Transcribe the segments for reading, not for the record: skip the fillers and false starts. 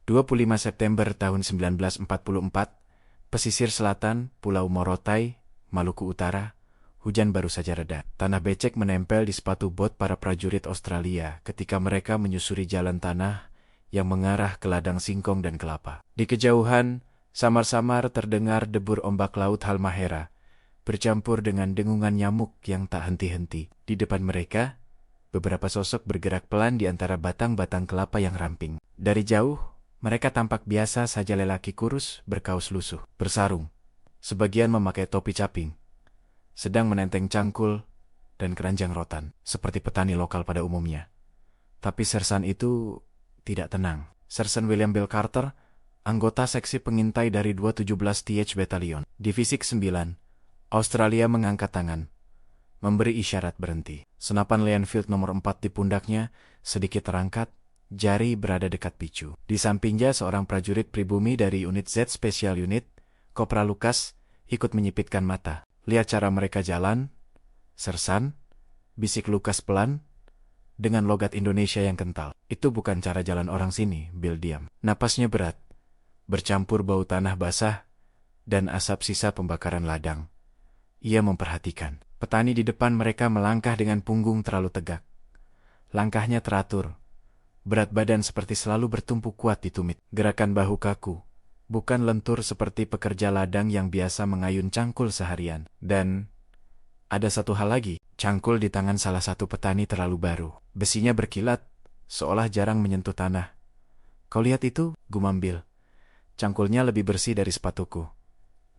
25 September tahun 1944, pesisir selatan, Pulau Morotai, Maluku Utara, hujan baru saja reda. Tanah becek menempel di sepatu bot para prajurit Australia ketika mereka menyusuri jalan tanah yang mengarah ke ladang singkong dan kelapa. Di kejauhan, samar-samar terdengar debur ombak laut Halmahera, bercampur dengan dengungan nyamuk yang tak henti-henti. Di depan mereka, beberapa sosok bergerak pelan di antara batang-batang kelapa yang ramping. Dari jauh, mereka tampak biasa saja, lelaki kurus, berkaus lusuh, bersarung. Sebagian memakai topi caping, sedang menenteng cangkul dan keranjang rotan, seperti petani lokal pada umumnya. Tapi sersan itu tidak tenang. Sersan William Bill Carter, anggota seksi pengintai dari 217 TH Battalion, Divisi 9, Australia, mengangkat tangan, memberi isyarat berhenti. Senapan Leonfield nomor 4 di pundaknya sedikit terangkat, jari berada dekat picu. Di sampingnya seorang prajurit pribumi dari unit Z Special Unit, Kopral Lucas, ikut menyipitkan mata. Lihat cara mereka jalan, sersan, bisik Lucas pelan, dengan logat Indonesia yang kental. Itu bukan cara jalan orang sini. Bill diam. Napasnya berat, bercampur bau tanah basah dan asap sisa pembakaran ladang. Ia memperhatikan. Petani di depan mereka melangkah dengan punggung terlalu tegak. Langkahnya teratur. Berat badan seperti selalu bertumpu kuat di tumit. Gerakan bahu kaku, bukan lentur seperti pekerja ladang yang biasa mengayun cangkul seharian. Dan ada satu hal lagi, cangkul di tangan salah satu petani terlalu baru. Besinya berkilat, seolah jarang menyentuh tanah. Kau lihat itu, gumam Bill. Cangkulnya lebih bersih dari sepatuku.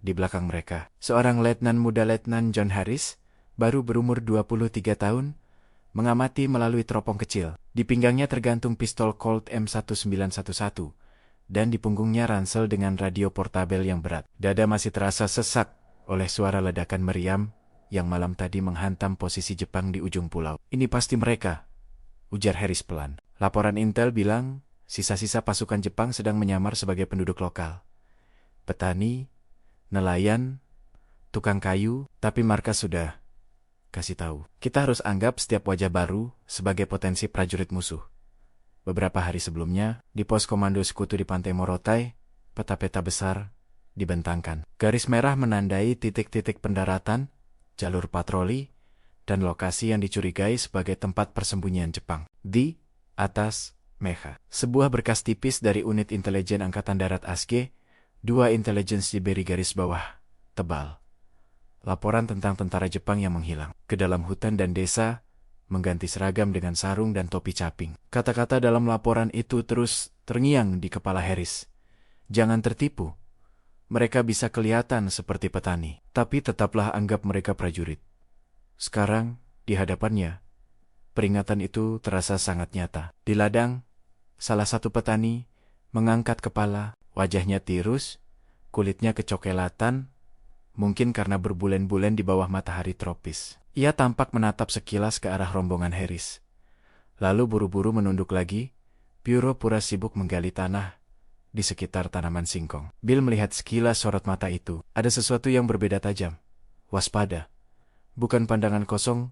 Di belakang mereka, seorang letnan muda, Letnan John Harris, baru berumur 23 tahun, mengamati melalui teropong kecil. Di pinggangnya tergantung pistol Colt M1911, dan di punggungnya ransel dengan radio portabel yang berat. Dada masih terasa sesak oleh suara ledakan meriam yang malam tadi menghantam posisi Jepang di ujung pulau. Ini pasti mereka, ujar Harris pelan. Laporan intel bilang, sisa-sisa pasukan Jepang sedang menyamar sebagai penduduk lokal. Petani, nelayan, tukang kayu, tapi markas sudah kasih tahu. Kita harus anggap setiap wajah baru sebagai potensi prajurit musuh. Beberapa hari sebelumnya, di pos komando sekutu di pantai Morotai, peta-peta besar dibentangkan. Garis merah menandai titik-titik pendaratan, jalur patroli, dan lokasi yang dicurigai sebagai tempat persembunyian Jepang. Di atas meja, sebuah berkas tipis dari unit intelijen Angkatan Darat ASG, 2 intelligence diberi garis bawah tebal. Laporan tentang tentara Jepang yang menghilang ke dalam hutan dan desa, mengganti seragam dengan sarung dan topi caping. Kata-kata dalam laporan itu terus terngiang di kepala Harris. Jangan tertipu. Mereka bisa kelihatan seperti petani, tapi tetaplah anggap mereka prajurit. Sekarang, di hadapannya, peringatan itu terasa sangat nyata. Di ladang, salah satu petani mengangkat kepala, wajahnya tirus, kulitnya kecoklatan, mungkin karena berbulan-bulan di bawah matahari tropis. Ia tampak menatap sekilas ke arah rombongan Harris. Lalu buru-buru menunduk lagi, pura-pura sibuk menggali tanah di sekitar tanaman singkong. Bill melihat sekilas sorot mata itu. Ada sesuatu yang berbeda tajam. Waspada. Bukan pandangan kosong,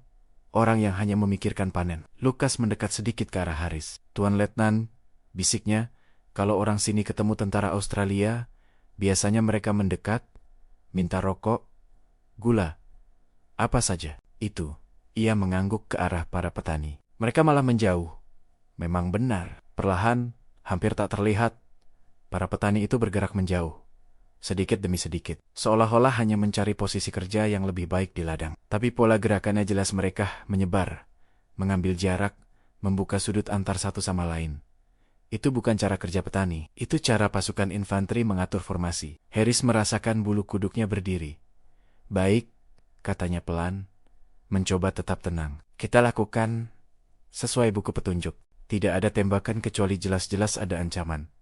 orang yang hanya memikirkan panen. Lucas mendekat sedikit ke arah Harris. Tuan Letnan, bisiknya, kalau orang sini ketemu tentara Australia, biasanya mereka mendekat, minta rokok, gula, apa saja. Itu, ia mengangguk ke arah para petani. Mereka malah menjauh. Memang benar, perlahan, hampir tak terlihat, para petani itu bergerak menjauh, sedikit demi sedikit, seolah-olah hanya mencari posisi kerja yang lebih baik di ladang. Tapi pola gerakannya jelas, mereka menyebar, mengambil jarak, membuka sudut antar satu sama lain. Itu bukan cara kerja petani, itu cara pasukan infanteri mengatur formasi. Harris merasakan bulu kuduknya berdiri. Baik, katanya pelan, mencoba tetap tenang. Kita lakukan sesuai buku petunjuk. Tidak ada tembakan kecuali jelas-jelas ada ancaman.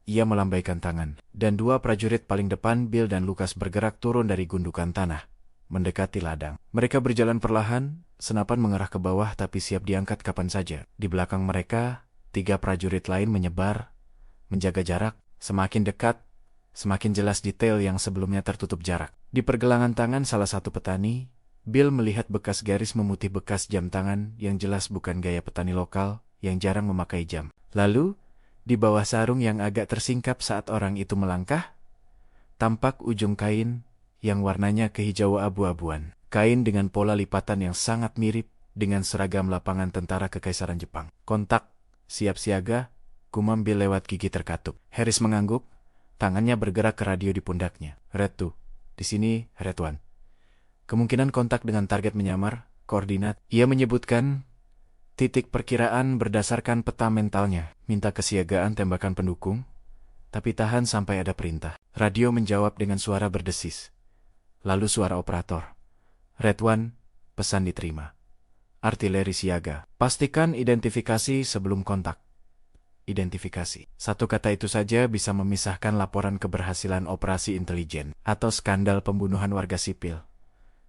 Ia melambaikan tangan, dan 2 prajurit paling depan, Bill dan Lucas, bergerak turun dari gundukan tanah, mendekati ladang. Mereka berjalan perlahan, senapan mengarah ke bawah tapi siap diangkat kapan saja. Di belakang mereka, 3 prajurit lain menyebar, menjaga jarak, semakin dekat, semakin jelas detail yang sebelumnya tertutup jarak. Di pergelangan tangan salah satu petani, Bill melihat bekas garis memutih, bekas jam tangan yang jelas bukan gaya petani lokal yang jarang memakai jam. Lalu, Di bawah sarung yang agak tersingkap saat orang itu melangkah, tampak ujung kain yang warnanya kehijau abu-abuan. Kain dengan pola lipatan yang sangat mirip dengan seragam lapangan tentara Kekaisaran Jepang. "Kontak, siap siaga," gumam Bill lewat gigi terkatup. Harris mengangguk, tangannya bergerak ke radio di pundaknya. "Red 2, di sini Red 1. Kemungkinan kontak dengan target menyamar, koordinat." Ia menyebutkan titik perkiraan berdasarkan peta mentalnya. "Minta kesiagaan tembakan pendukung, tapi tahan sampai ada perintah." Radio menjawab dengan suara berdesis. Lalu suara operator. "Red 1, pesan diterima. Artileri siaga. Pastikan identifikasi sebelum kontak." Identifikasi. Satu kata itu saja bisa memisahkan laporan keberhasilan operasi intelijen atau skandal pembunuhan warga sipil.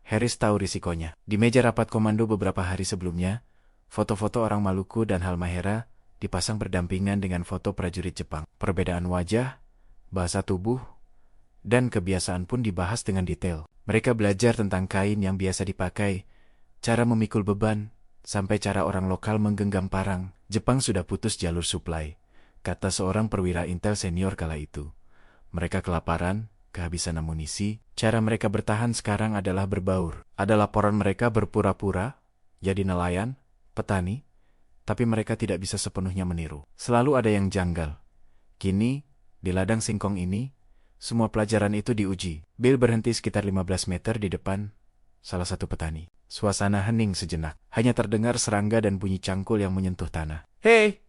Harris tahu risikonya. Di meja rapat komando beberapa hari sebelumnya, foto-foto orang Maluku dan Halmahera dipasang berdampingan dengan foto prajurit Jepang. Perbedaan wajah, bahasa tubuh, dan kebiasaan pun dibahas dengan detail. Mereka belajar tentang kain yang biasa dipakai, cara memikul beban, sampai cara orang lokal menggenggam parang. "Jepang sudah putus jalur suplai," kata seorang perwira intel senior kala itu. "Mereka kelaparan, kehabisan amunisi. Cara mereka bertahan sekarang adalah berbaur. Ada laporan mereka berpura-pura jadi nelayan, petani, tapi mereka tidak bisa sepenuhnya meniru. Selalu ada yang janggal. Kini, di ladang singkong ini, semua pelajaran itu diuji." Bill berhenti sekitar 15 meter di depan salah satu petani. Suasana hening sejenak. Hanya terdengar serangga dan bunyi cangkul yang menyentuh tanah. "Hei!"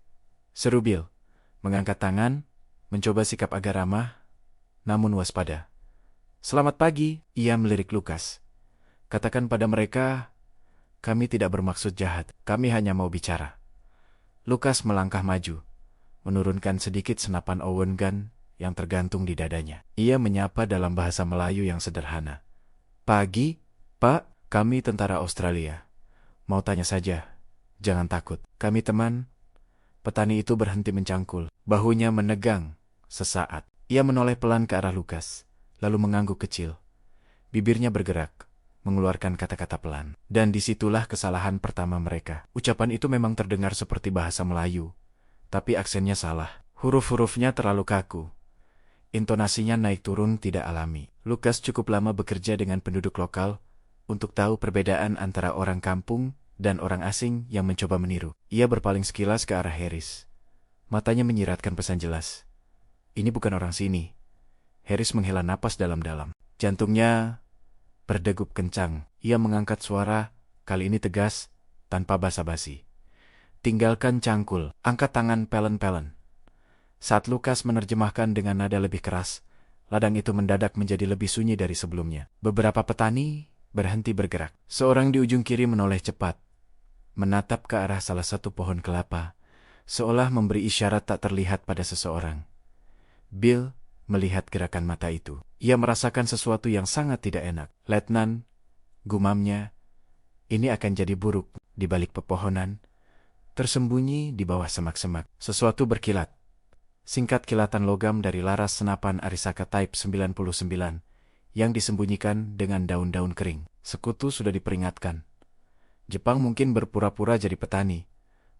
seru Bill. Mengangkat tangan, mencoba sikap agak ramah, namun waspada. "Selamat pagi," ia melirik Lukas. "Katakan pada mereka, kami tidak bermaksud jahat. Kami hanya mau bicara." Lukas melangkah maju, menurunkan sedikit senapan Owen gun yang tergantung di dadanya. Ia menyapa dalam bahasa Melayu yang sederhana. "Pagi, Pak. Kami tentara Australia. Mau tanya saja. Jangan takut. Kami teman." Petani itu berhenti mencangkul. Bahunya menegang sesaat. Ia menoleh pelan ke arah Lukas, lalu mengangguk kecil. Bibirnya bergerak, mengeluarkan kata-kata pelan. Dan disitulah kesalahan pertama mereka. Ucapan itu memang terdengar seperti bahasa Melayu, tapi aksennya salah. Huruf-hurufnya terlalu kaku. Intonasinya naik turun tidak alami. Lukas cukup lama bekerja dengan penduduk lokal untuk tahu perbedaan antara orang kampung dan orang asing yang mencoba meniru. Ia berpaling sekilas ke arah Harris. Matanya menyiratkan pesan jelas. "Ini bukan orang sini." Harris menghela napas dalam-dalam. Jantungnya berdegup kencang. Ia mengangkat suara, kali ini tegas, tanpa basa-basi. "Tinggalkan cangkul, angkat tangan pelen-pelen." Saat Lukas menerjemahkan dengan nada lebih keras, ladang itu mendadak menjadi lebih sunyi dari sebelumnya. Beberapa petani berhenti bergerak. Seorang di ujung kiri menoleh cepat, menatap ke arah salah satu pohon kelapa, seolah memberi isyarat tak terlihat pada seseorang. Bill melihat gerakan mata itu. Ia merasakan sesuatu yang sangat tidak enak. "Letnan," gumamnya, "ini akan jadi buruk." Di balik pepohonan, tersembunyi di bawah semak-semak, sesuatu berkilat. Singkat kilatan logam dari laras senapan Arisaka Type 99 yang disembunyikan dengan daun-daun kering. Sekutu sudah diperingatkan. Jepang mungkin berpura-pura jadi petani,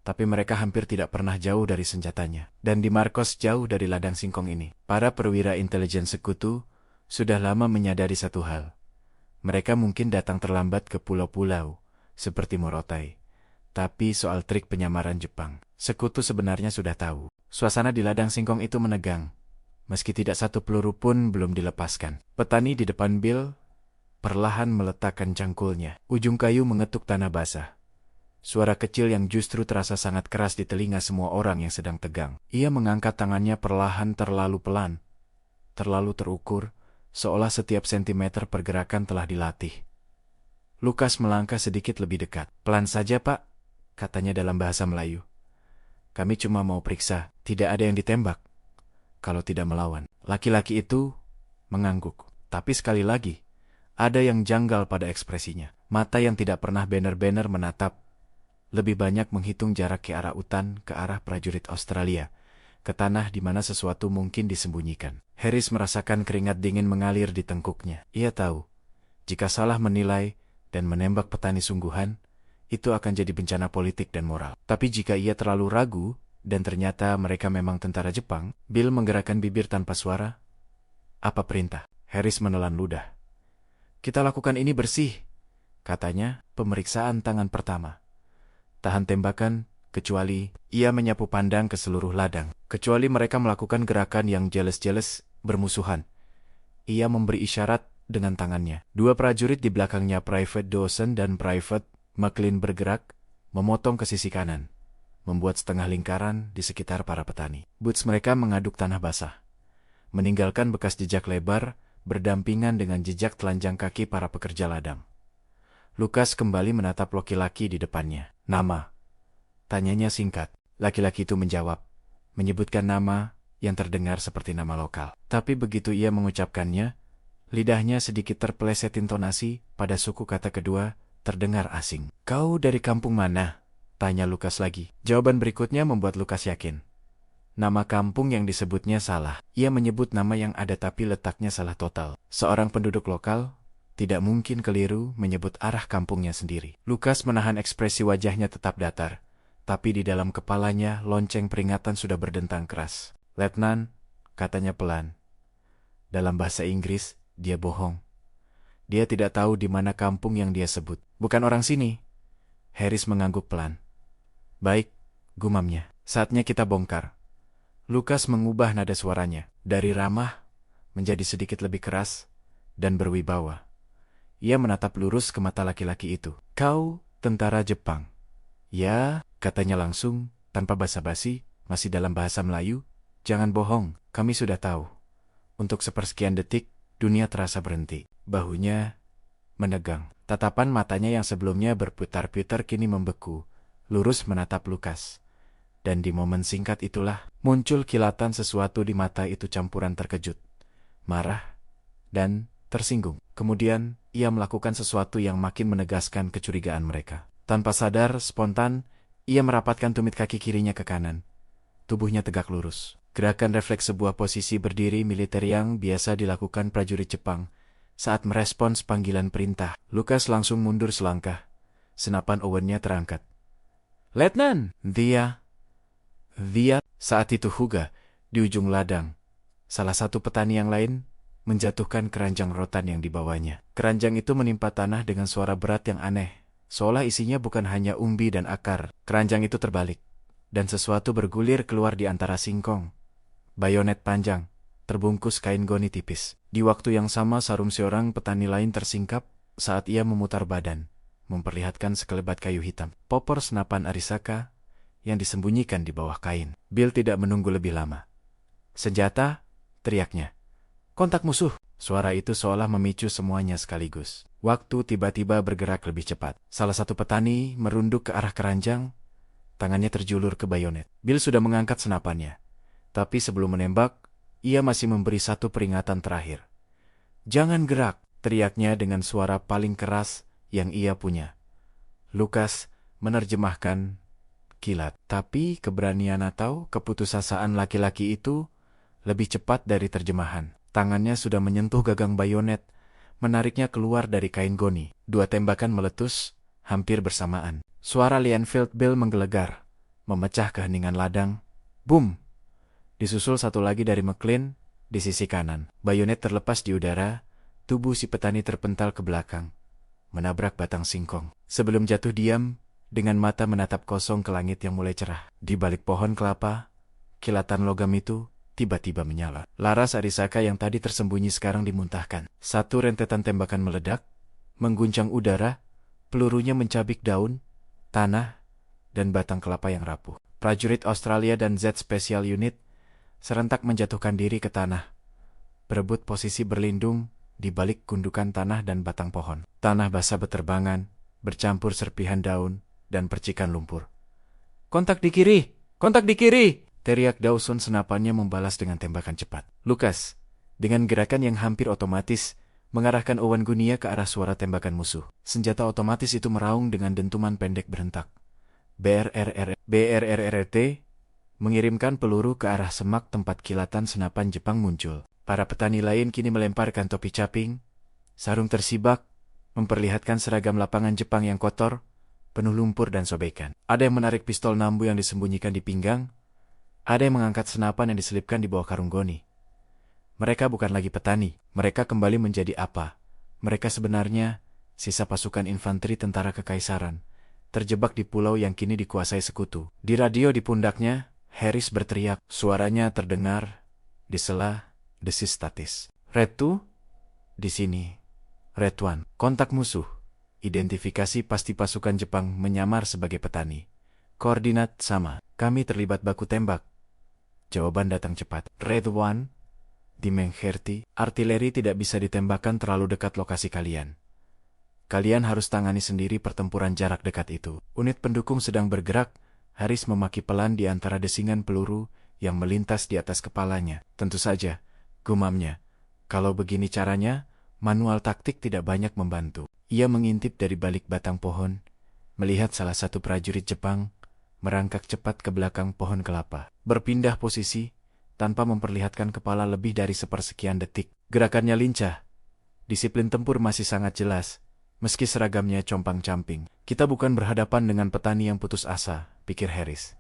tapi mereka hampir tidak pernah jauh dari senjatanya. Dan di Marcos jauh dari ladang singkong ini. Para perwira intelijen sekutu sudah lama menyadari satu hal. Mereka mungkin datang terlambat ke pulau-pulau, seperti Morotai. Tapi soal trik penyamaran Jepang, sekutu sebenarnya sudah tahu. Suasana di ladang singkong itu menegang, meski tidak satu peluru pun belum dilepaskan. Petani di depan Bill perlahan meletakkan cangkulnya. Ujung kayu mengetuk tanah basah. Suara kecil yang justru terasa sangat keras di telinga semua orang yang sedang tegang. Ia mengangkat tangannya perlahan, terlalu pelan, terlalu terukur, seolah setiap sentimeter pergerakan telah dilatih. Lukas melangkah sedikit lebih dekat. "Pelan saja, Pak," katanya dalam bahasa Melayu. "Kami cuma mau periksa, tidak ada yang ditembak. Kalau tidak melawan." Laki-laki itu mengangguk. Tapi sekali lagi, ada yang janggal pada ekspresinya. Mata yang tidak pernah benar-benar menatap, lebih banyak menghitung jarak ke arah hutan, ke arah prajurit Australia, ke tanah di mana sesuatu mungkin disembunyikan. Harris merasakan keringat dingin mengalir di tengkuknya. Ia tahu, jika salah menilai dan menembak petani sungguhan, itu akan jadi bencana politik dan moral. Tapi jika ia terlalu ragu, Dan ternyata mereka memang tentara Jepang. Bill menggerakkan bibir tanpa suara. Apa perintah? Harris menelan ludah. Kita lakukan ini bersih, katanya. Pemeriksaan tangan pertama. Tahan tembakan, kecuali ia menyapu pandang ke seluruh ladang. Kecuali mereka melakukan gerakan yang jelas-jelas bermusuhan. Ia memberi isyarat dengan tangannya. Dua prajurit di belakangnya, Private Dawson dan Private McLean, bergerak, memotong ke sisi kanan, membuat setengah lingkaran di sekitar para petani. Boots mereka mengaduk tanah basah, meninggalkan bekas jejak lebar berdampingan dengan jejak telanjang kaki para pekerja ladang. Lukas kembali menatap laki-laki di depannya. Nama? Tanyanya singkat. Laki-laki itu menjawab, menyebutkan nama yang terdengar seperti nama lokal. Tapi begitu ia mengucapkannya, lidahnya sedikit terpeleset intonasi pada suku kata kedua terdengar asing. Kau dari kampung mana? Tanya Lukas lagi. Jawaban berikutnya membuat Lukas yakin. Nama kampung yang disebutnya salah. Ia menyebut nama yang ada tapi letaknya salah total. Seorang penduduk lokal tidak mungkin keliru menyebut arah kampungnya sendiri. Lukas menahan ekspresi wajahnya tetap datar, tapi di dalam kepalanya lonceng peringatan sudah berdentang keras. Letnan, katanya pelan. Dalam bahasa Inggris, dia bohong. Dia tidak tahu di mana kampung yang dia sebut. Bukan orang sini. Harris mengangguk pelan. Baik, gumamnya. Saatnya kita bongkar. Lukas mengubah nada suaranya dari ramah menjadi sedikit lebih keras dan berwibawa. Ia menatap lurus ke mata laki-laki itu. Kau tentara Jepang? Ya, katanya langsung, tanpa basa-basi, masih dalam bahasa Melayu. Jangan bohong, kami sudah tahu. Untuk sepersekian detik, dunia terasa berhenti. Bahunya menegang. Tatapan matanya yang sebelumnya berputar-putar kini membeku, lurus menatap Lukas. Dan di momen singkat itulah, muncul kilatan sesuatu di mata itu, campuran terkejut, marah, dan tersinggung. Kemudian, ia melakukan sesuatu yang makin menegaskan kecurigaan mereka. Tanpa sadar, spontan, ia merapatkan tumit kaki kirinya ke kanan. Tubuhnya tegak lurus. Gerakan refleks sebuah posisi berdiri militer yang biasa dilakukan prajurit Jepang saat merespons panggilan perintah. Lukas langsung mundur selangkah. Senapan Owen-nya terangkat. Letnan! Dia, saat itu Huga, di ujung ladang. Salah satu petani yang lain menjatuhkan keranjang rotan yang dibawanya. Keranjang itu menimpa tanah dengan suara berat yang aneh, seolah isinya bukan hanya umbi dan akar. Keranjang itu terbalik, dan sesuatu bergulir keluar di antara singkong. Bayonet panjang, terbungkus kain goni tipis. Di waktu yang sama sarung seorang petani lain tersingkap saat ia memutar badan, memperlihatkan sekelebat kayu hitam. Popor senapan Arisaka yang disembunyikan di bawah kain. Bill tidak menunggu lebih lama. Senjata, teriaknya. Kontak musuh. Suara itu seolah memicu semuanya sekaligus. Waktu tiba-tiba bergerak lebih cepat. Salah satu petani merunduk ke arah keranjang, tangannya terjulur ke bayonet. Bill sudah mengangkat senapannya. Tapi sebelum menembak, ia masih memberi satu peringatan terakhir. Jangan gerak, teriaknya dengan suara paling keras yang ia punya. Lukas menerjemahkan kilat. Tapi keberanian atau keputusasaan laki-laki itu lebih cepat dari terjemahan. Tangannya sudah menyentuh gagang bayonet, menariknya keluar dari kain goni. Dua tembakan meletus, hampir bersamaan. Suara Lienfield Bill menggelegar, memecah keheningan ladang. Boom! Disusul satu lagi dari McLean di sisi kanan. Bayonet terlepas di udara, tubuh si petani terpental ke belakang, menabrak batang singkong. Sebelum jatuh diam, dengan mata menatap kosong ke langit yang mulai cerah. Di balik pohon kelapa, kilatan logam itu tiba-tiba menyala. Laras Arisaka yang tadi tersembunyi sekarang dimuntahkan. Satu rentetan tembakan meledak, mengguncang udara, pelurunya mencabik daun, tanah, dan batang kelapa yang rapuh. Prajurit Australia dan Z Special Unit serentak menjatuhkan diri ke tanah, berebut posisi berlindung di balik gundukan tanah dan batang pohon. Tanah basah beterbangan, bercampur serpihan daun dan percikan lumpur. Kontak di kiri! Kontak di kiri! Teriak Dawson, senapannya membalas dengan tembakan cepat. Lukas, dengan gerakan yang hampir otomatis, mengarahkan Owen Gunia ke arah suara tembakan musuh. Senjata otomatis itu meraung dengan dentuman pendek berentak. BRRRT mengirimkan peluru ke arah semak tempat kilatan senapan Jepang muncul. Para petani lain kini melemparkan topi caping, sarung tersibak, memperlihatkan seragam lapangan Jepang yang kotor, penuh lumpur dan sobekan. Ada yang menarik pistol Nambu yang disembunyikan di pinggang, Ada yang mengangkat senapan yang diselipkan di bawah karung goni. Mereka bukan lagi petani, mereka kembali menjadi apa? Mereka sebenarnya sisa pasukan infanteri tentara kekaisaran, terjebak di pulau yang kini dikuasai sekutu. Di radio di pundaknya, Harris berteriak, suaranya terdengar di sela desis statis. Red 2? Di sini. Red 1, kontak musuh. Identifikasi pasti pasukan Jepang menyamar sebagai petani. Koordinat sama. Kami terlibat baku tembak. Jawaban datang cepat. Red 1, dimengerti, artileri tidak bisa ditembakkan terlalu dekat lokasi kalian. Kalian harus tangani sendiri pertempuran jarak dekat itu. Unit pendukung sedang bergerak. Harris memaki pelan di antara desingan peluru yang melintas di atas kepalanya. Tentu saja, gumamnya. Kalau begini caranya, manual taktik tidak banyak membantu. Ia mengintip dari balik batang pohon, melihat salah satu prajurit Jepang merangkak cepat ke belakang pohon kelapa. Berpindah posisi, tanpa memperlihatkan kepala lebih dari sepersekian detik. Gerakannya lincah. Disiplin tempur masih sangat jelas, meski seragamnya compang-camping. Kita bukan berhadapan dengan petani yang putus asa, pikir Harris.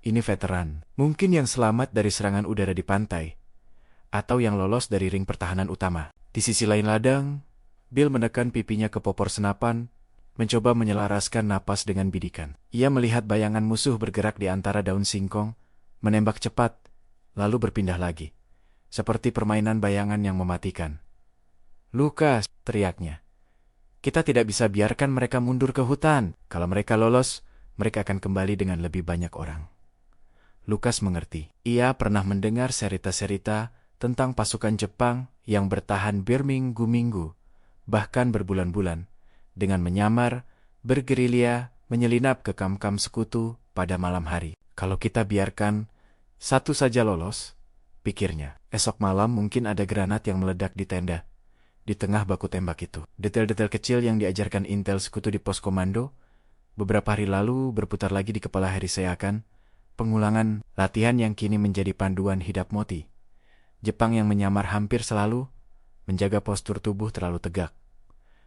Ini veteran, mungkin yang selamat dari serangan udara di pantai, atau yang lolos dari ring pertahanan utama. Di sisi lain ladang, Bill menekan pipinya ke popor senapan, mencoba menyelaraskan napas dengan bidikan. Ia melihat bayangan musuh bergerak di antara daun singkong, menembak cepat, lalu berpindah lagi. Seperti permainan bayangan yang mematikan. Lucas, teriaknya. Kita tidak bisa biarkan mereka mundur ke hutan. Kalau mereka lolos, mereka akan kembali dengan lebih banyak orang. Lucas mengerti. Ia pernah mendengar cerita-cerita tentang pasukan Jepang yang bertahan berminggu-minggu, bahkan berbulan-bulan, dengan menyamar, bergerilya, menyelinap ke kamp-kamp sekutu pada malam hari. Kalau kita biarkan satu saja lolos, pikirnya, esok malam mungkin ada granat yang meledak di tenda. Di tengah baku tembak itu, detail-detail kecil yang diajarkan intel sekutu di pos komando, beberapa hari lalu berputar lagi di kepala Harry Seakan, pengulangan latihan yang kini menjadi panduan hidup moti. Jepang yang menyamar hampir selalu menjaga postur tubuh terlalu tegak.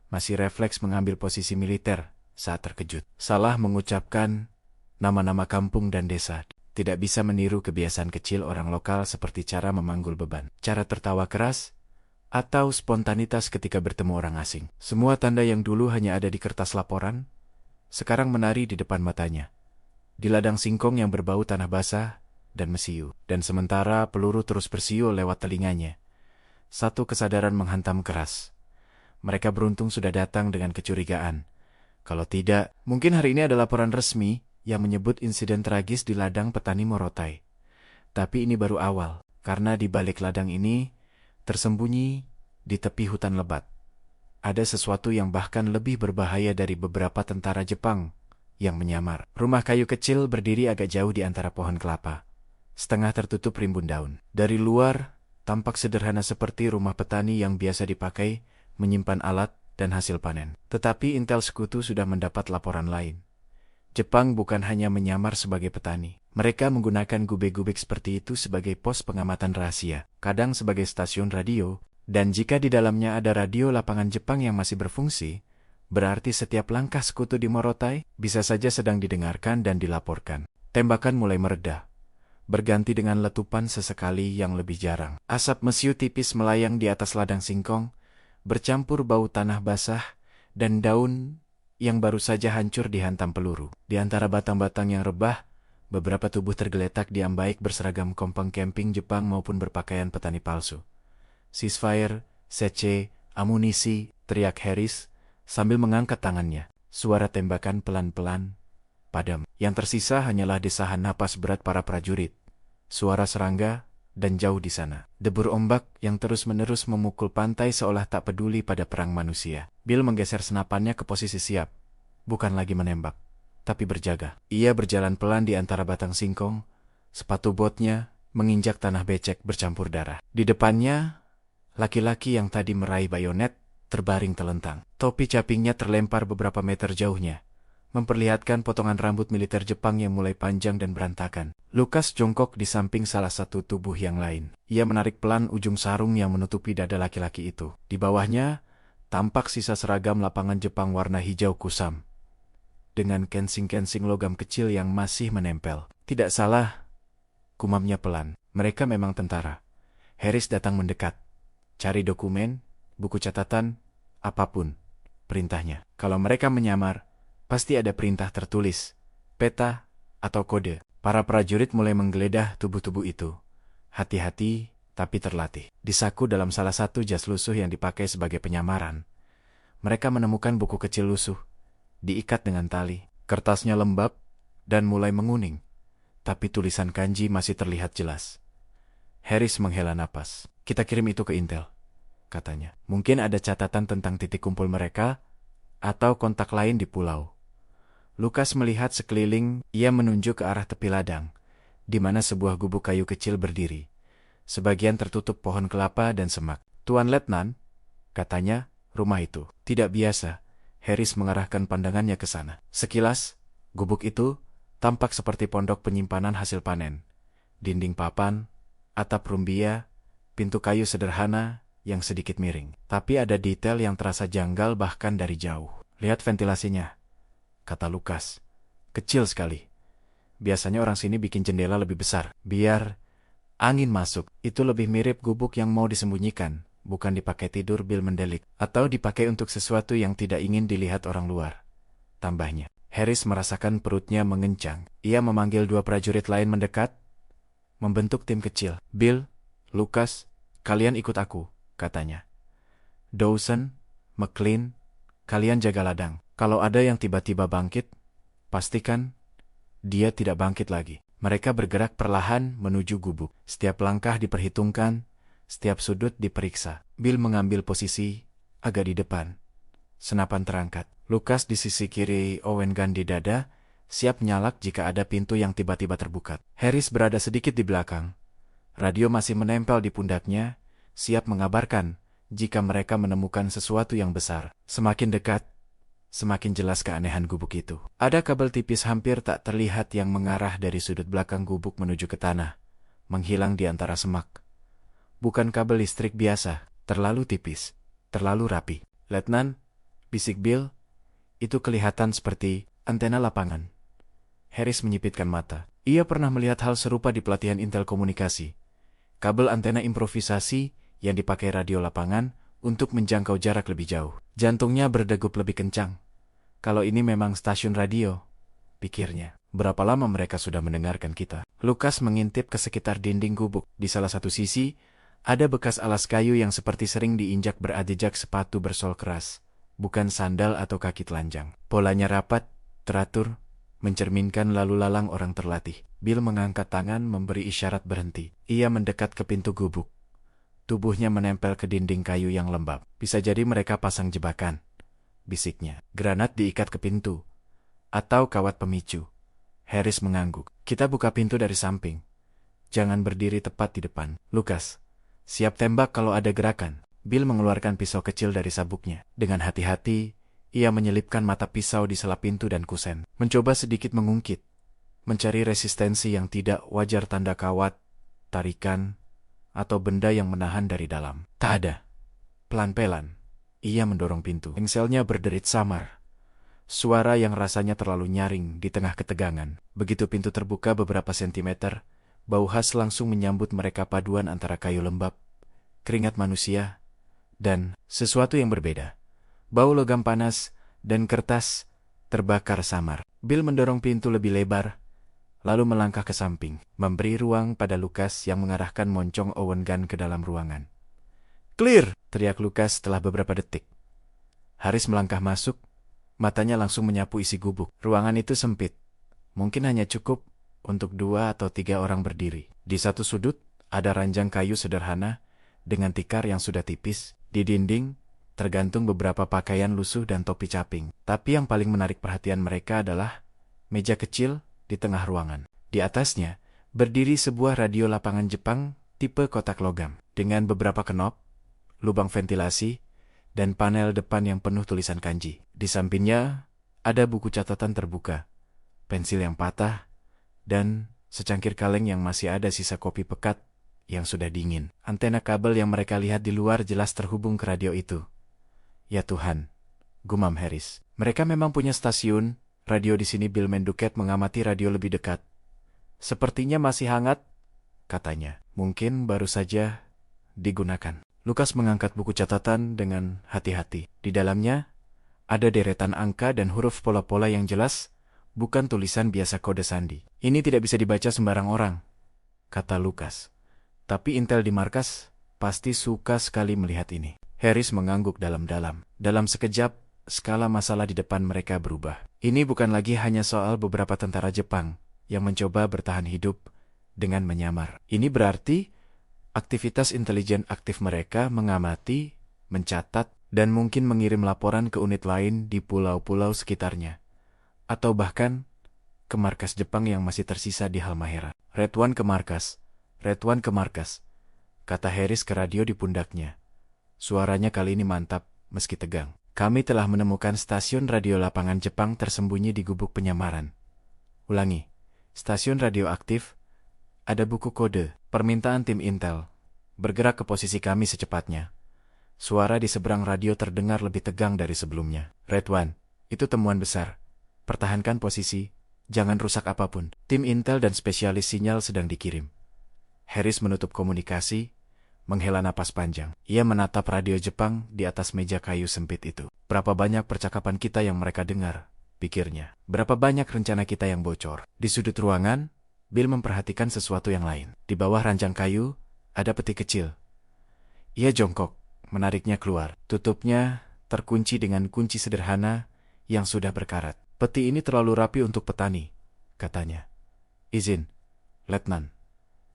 Masih refleks mengambil posisi militer saat terkejut. Salah mengucapkan nama-nama kampung dan desa. Tidak bisa meniru kebiasaan kecil orang lokal seperti cara memanggul beban, cara tertawa keras, atau spontanitas ketika bertemu orang asing. Semua tanda yang dulu hanya ada di kertas laporan, sekarang menari di depan matanya. Di ladang singkong yang berbau tanah basah dan mesiu. Dan sementara peluru terus bersiul lewat telinganya, satu kesadaran menghantam keras. Mereka beruntung sudah datang dengan kecurigaan. Kalau tidak, mungkin hari ini ada laporan resmi yang menyebut insiden tragis di ladang petani Morotai. Tapi ini baru awal, karena di balik ladang ini, tersembunyi di tepi hutan lebat, ada sesuatu yang bahkan lebih berbahaya dari beberapa tentara Jepang yang menyamar. Rumah kayu kecil berdiri agak jauh di antara pohon kelapa, setengah tertutup rimbun daun. Dari luar, tampak sederhana seperti rumah petani yang biasa dipakai menyimpan alat dan hasil panen. Tetapi intel sekutu sudah mendapat laporan lain. Jepang bukan hanya menyamar sebagai petani. Mereka menggunakan gubek-gubek seperti itu sebagai pos pengamatan rahasia, kadang sebagai stasiun radio, dan jika di dalamnya ada radio lapangan Jepang yang masih berfungsi, berarti setiap langkah sekutu di Morotai bisa saja sedang didengarkan dan dilaporkan. Tembakan mulai mereda, berganti dengan letupan sesekali yang lebih jarang. Asap mesiu tipis melayang di atas ladang singkong, bercampur bau tanah basah dan daun yang baru saja hancur dihantam peluru. Di antara batang-batang yang rebah, beberapa tubuh tergeletak diam baik berseragam kompang camping Jepang maupun berpakaian petani palsu. Ceasefire, sece, amunisi, teriak Harris sambil mengangkat tangannya. Suara tembakan pelan-pelan padam. Yang tersisa hanyalah desahan napas berat para prajurit, suara serangga, dan jauh di sana, debur ombak yang terus-menerus memukul pantai seolah tak peduli pada perang manusia. Bill menggeser senapannya ke posisi siap, bukan lagi menembak, tapi berjaga. Ia berjalan pelan di antara batang singkong, sepatu botnya menginjak tanah becek bercampur darah. Di depannya, laki-laki yang tadi meraih bayonet terbaring telentang. Topi capingnya terlempar beberapa meter jauhnya, memperlihatkan potongan rambut militer Jepang yang mulai panjang dan berantakan. Lucas jongkok di samping salah satu tubuh yang lain. Ia menarik pelan ujung sarung yang menutupi dada laki-laki itu. Di bawahnya, tampak sisa seragam lapangan Jepang warna hijau kusam, dengan kensing-kensing logam kecil yang masih menempel. Tidak salah, gumamnya pelan. Mereka memang tentara. Harris datang mendekat. Cari dokumen, buku catatan, apapun perintahnya. Kalau mereka menyamar, pasti ada perintah tertulis, peta, atau kode. Para prajurit mulai menggeledah tubuh-tubuh itu. Hati-hati, tapi terlatih. Disaku dalam salah satu jas lusuh yang dipakai sebagai penyamaran. Mereka menemukan buku kecil lusuh, diikat dengan tali. Kertasnya lembab dan mulai menguning, tapi tulisan kanji masih terlihat jelas. Harris menghela napas. Kita kirim itu ke Intel, katanya. Mungkin ada catatan tentang titik kumpul mereka, atau kontak lain di pulau. Lukas melihat sekeliling, ia menunjuk ke arah tepi ladang, di mana sebuah gubuk kayu kecil berdiri. Sebagian tertutup pohon kelapa dan semak. Tuan Letnan, katanya, rumah itu tidak biasa. Harris mengarahkan pandangannya ke sana. Sekilas, gubuk itu tampak seperti pondok penyimpanan hasil panen. Dinding papan, atap rumbia, pintu kayu sederhana yang sedikit miring. Tapi ada detail yang terasa janggal bahkan dari jauh. Lihat ventilasinya, kata Lukas. Kecil sekali. Biasanya orang sini bikin jendela lebih besar, biar angin masuk. Itu lebih mirip gubuk yang mau disembunyikan, bukan dipakai tidur, Bill mendelik. Atau dipakai untuk sesuatu yang tidak ingin dilihat orang luar, tambahnya. Harris merasakan perutnya mengencang. Ia memanggil dua prajurit lain mendekat, membentuk tim kecil. Bill, Lukas, kalian ikut aku, katanya. Dawson, McLean, kalian jaga ladang. Kalau ada yang tiba-tiba bangkit, pastikan dia tidak bangkit lagi. Mereka bergerak perlahan menuju gubuk. Setiap langkah diperhitungkan, setiap sudut diperiksa. Bill mengambil posisi agak di depan. Senapan terangkat. Lukas di sisi kiri, Owen gun di dada, siap nyalak jika ada pintu yang tiba-tiba terbuka. Harris berada sedikit di belakang. Radio masih menempel di pundaknya, siap mengabarkan jika mereka menemukan sesuatu yang besar. Semakin dekat, semakin jelas keanehan gubuk itu. Ada kabel tipis hampir tak terlihat yang mengarah dari sudut belakang gubuk menuju ke tanah, menghilang di antara semak. Bukan kabel listrik biasa, terlalu tipis, terlalu rapi. Letnan, bisik Bill, itu kelihatan seperti antena lapangan. Harris menyipitkan mata. Ia pernah melihat hal serupa di pelatihan Intel komunikasi. Kabel antena improvisasi yang dipakai radio lapangan untuk menjangkau jarak lebih jauh. Jantungnya berdegup lebih kencang. Kalau ini memang stasiun radio, pikirnya. Berapa lama mereka sudah mendengarkan kita? Lukas mengintip ke sekitar dinding gubuk. Di salah satu sisi, ada bekas alas kayu yang seperti sering diinjak beradjak sepatu bersol keras. Bukan sandal atau kaki telanjang. Polanya rapat, teratur, mencerminkan lalu lalang orang terlatih. Bill mengangkat tangan memberi isyarat berhenti. Ia mendekat ke pintu gubuk. Tubuhnya menempel ke dinding kayu yang lembab. Bisa jadi mereka pasang jebakan, bisiknya. Granat diikat ke pintu, atau kawat pemicu. Harris mengangguk. Kita buka pintu dari samping. Jangan berdiri tepat di depan. Lukas, siap tembak kalau ada gerakan. Bill mengeluarkan pisau kecil dari sabuknya. Dengan hati-hati, ia menyelipkan mata pisau di sela pintu dan kusen. Mencoba sedikit mengungkit, mencari resistensi yang tidak wajar, tanda kawat, tarikan, atau benda yang menahan dari dalam. Tak ada. Pelan-pelan, ia mendorong pintu. Engselnya berderit samar. Suara yang rasanya terlalu nyaring di tengah ketegangan. Begitu pintu terbuka beberapa sentimeter, bau khas langsung menyambut mereka, paduan antara kayu lembab, keringat manusia, dan sesuatu yang berbeda. Bau logam panas dan kertas terbakar samar. Bill mendorong pintu lebih lebar, lalu melangkah ke samping, memberi ruang pada Lukas yang mengarahkan moncong Owen gun ke dalam ruangan. Clear! Teriak Lukas setelah beberapa detik. Harris melangkah masuk, matanya langsung menyapu isi gubuk. Ruangan itu sempit, mungkin hanya cukup untuk 2 atau 3 orang berdiri. Di satu sudut, ada ranjang kayu sederhana dengan tikar yang sudah tipis. Di dinding, tergantung beberapa pakaian lusuh dan topi caping. Tapi yang paling menarik perhatian mereka adalah meja kecil di tengah ruangan. Di atasnya, berdiri sebuah radio lapangan Jepang tipe kotak logam, dengan beberapa knop, lubang ventilasi, dan panel depan yang penuh tulisan kanji. Di sampingnya, ada buku catatan terbuka, pensil yang patah, dan secangkir kaleng yang masih ada sisa kopi pekat yang sudah dingin. Antena kabel yang mereka lihat di luar jelas terhubung ke radio itu. Ya Tuhan, gumam Harris. Mereka memang punya stasiun radio di sini. Bill Menduket mengamati radio lebih dekat. Sepertinya masih hangat, katanya. Mungkin baru saja digunakan. Lukas mengangkat buku catatan dengan hati-hati. Di dalamnya ada deretan angka dan huruf pola-pola yang jelas, bukan tulisan biasa kode sandi. Ini tidak bisa dibaca sembarang orang, kata Lukas. Tapi intel di markas pasti suka sekali melihat ini. Harris mengangguk dalam-dalam. Dalam sekejap, skala masalah di depan mereka berubah. Ini bukan lagi hanya soal beberapa tentara Jepang yang mencoba bertahan hidup dengan menyamar. Ini berarti aktivitas intelijen aktif mereka mengamati, mencatat, dan mungkin mengirim laporan ke unit lain di pulau-pulau sekitarnya. Atau bahkan ke markas Jepang yang masih tersisa di Halmahera. Red One ke markas, kata Harris ke radio di pundaknya. Suaranya kali ini mantap, meski tegang. Kami telah menemukan stasiun radio lapangan Jepang tersembunyi di gubuk penyamaran. Ulangi, stasiun radioaktif, ada buku kode, permintaan tim intel. Bergerak ke posisi kami secepatnya. Suara di seberang radio terdengar lebih tegang dari sebelumnya. Red One, itu temuan besar. Pertahankan posisi, jangan rusak apapun. Tim intel dan spesialis sinyal sedang dikirim. Harris menutup komunikasi, menghela napas panjang. Ia menatap radio Jepang di atas meja kayu sempit itu. Berapa banyak percakapan kita yang mereka dengar, pikirnya. Berapa banyak rencana kita yang bocor. Di sudut ruangan, Bill memperhatikan sesuatu yang lain. Di bawah ranjang kayu, ada peti kecil. Ia jongkok, menariknya keluar. Tutupnya terkunci dengan kunci sederhana yang sudah berkarat. Peti ini terlalu rapi untuk petani, katanya. Izin, Letnan.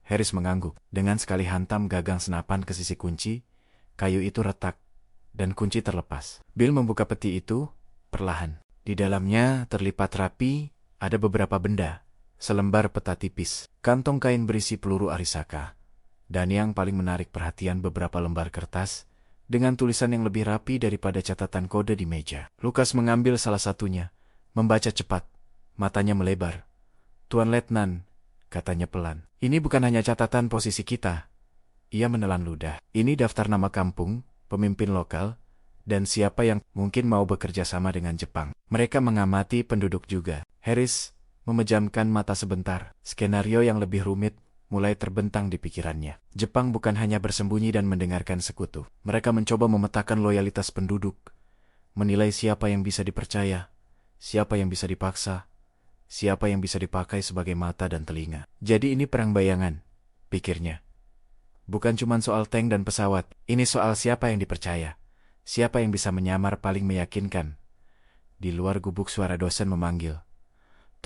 Harris mengangguk. Dengan sekali hantam gagang senapan ke sisi kunci, kayu itu retak, dan kunci terlepas. Bill membuka peti itu perlahan. Di dalamnya terlipat rapi ada beberapa benda. Selembar peta tipis, kantong kain berisi peluru Arisaka, dan yang paling menarik perhatian beberapa lembar kertas dengan tulisan yang lebih rapi daripada catatan kode di meja. Lukas mengambil salah satunya, membaca cepat, matanya melebar. Tuan Letnan, katanya pelan. Ini bukan hanya catatan posisi kita. Ia menelan ludah. Ini daftar nama kampung, pemimpin lokal, dan siapa yang mungkin mau bekerja sama dengan Jepang. Mereka mengamati penduduk juga. Harris memejamkan mata sebentar. Skenario yang lebih rumit mulai terbentang di pikirannya. Jepang bukan hanya bersembunyi dan mendengarkan sekutu. Mereka mencoba memetakan loyalitas penduduk, menilai siapa yang bisa dipercaya, siapa yang bisa dipaksa, siapa yang bisa dipakai sebagai mata dan telinga. Jadi ini perang bayangan, pikirnya. Bukan cuma soal tank dan pesawat, ini soal siapa yang dipercaya, siapa yang bisa menyamar paling meyakinkan. Di luar gubuk suara dosen memanggil.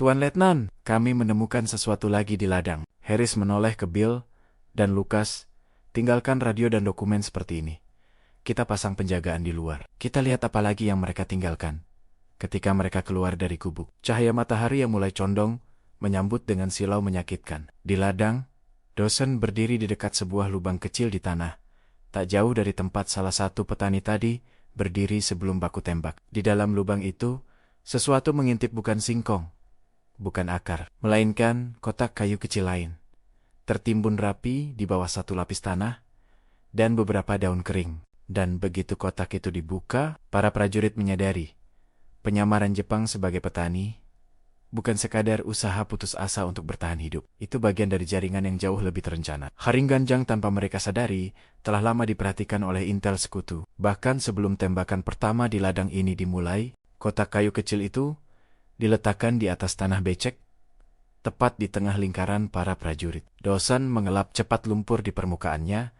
Tuan Letnan, kami menemukan sesuatu lagi di ladang. Harris menoleh ke Bill dan Lukas. Tinggalkan radio dan dokumen seperti ini. Kita pasang penjagaan di luar. Kita lihat apa lagi yang mereka tinggalkan. Ketika mereka keluar dari gubuk, cahaya matahari yang mulai condong menyambut dengan silau menyakitkan. Di ladang, dosen berdiri di dekat sebuah lubang kecil di tanah, tak jauh dari tempat salah satu petani tadi berdiri sebelum baku tembak. Di dalam lubang itu, sesuatu mengintip bukan singkong, bukan akar, melainkan kotak kayu kecil lain. Tertimbun rapi di bawah satu lapis tanah, dan beberapa daun kering. Dan begitu kotak itu dibuka, para prajurit menyadari penyamaran Jepang sebagai petani bukan sekadar usaha putus asa untuk bertahan hidup. Itu bagian dari jaringan yang jauh lebih terencana. Haringganjang tanpa mereka sadari telah lama diperhatikan oleh intel sekutu. Bahkan sebelum tembakan pertama di ladang ini dimulai, kotak kayu kecil itu diletakkan di atas tanah becek, tepat di tengah lingkaran para prajurit. Dosen mengelap cepat lumpur di permukaannya,